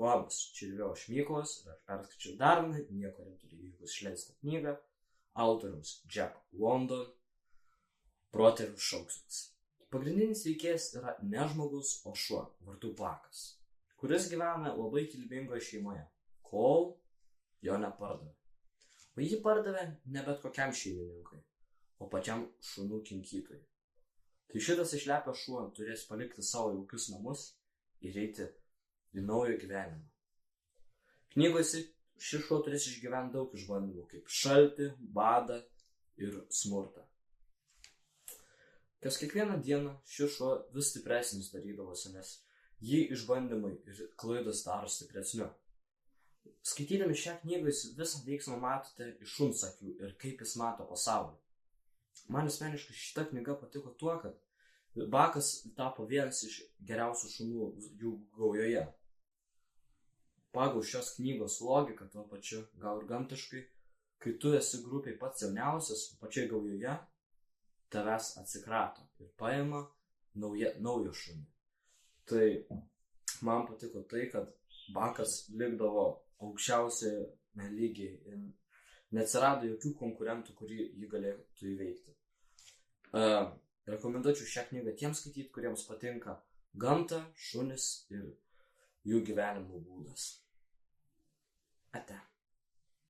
Labas, čia Vėliaus Šmyklos ir aš perskaičiau dar vieną nieko rimtų dalykų išleistą knygą autoriaus Jack London Protėvių šauksmas. Pagrindinis veikėjas yra ne žmogus, o šuo vardu Bakas, kuris gyvena labai kilmingoje šeimoje, kol jo nepardavė. O jį pardavė ne bet kokiam šeimininkui, o pačiam šunų kinkytojui. Tai šitas išlepęs šuo turės palikti savo jaukius namus ir eiti į naują gyvenimą. Knygoje šis šuo turės išgyventi daug išbandymų, kaip šaltį, badą ir smurtą. Kas kiekvieną dieną šis šuo vis stipresnis darydavosi, nes jį išbandymai ir klaidos daro stipresniu. Skaitydami šią knygą jūs visą veiksmą matote iš šuns akių ir kaip jis mato pasaulį. Man asmeniškai šita knyga patiko tuo, kad Bakas tapo vienas iš geriausių šunų jų gaujoje. Pagal šios knygos logiką, tuo pačiu gal ir gamtiškai, kai tu esi grupiai pats jauniausias, pačiai gaujoje, tavęs atsikrato ir paima naują šunį. Tai man patiko tai, kad Bakas likdavo aukščiausioje lygiai ir neatsirado jokių konkurentų, kurį jį galėtų įveikti. Rekomenduočiau šią knygą tiems skaityti, kuriems patinka gamta, šunys ir jų gyvenimo būdas. Ate.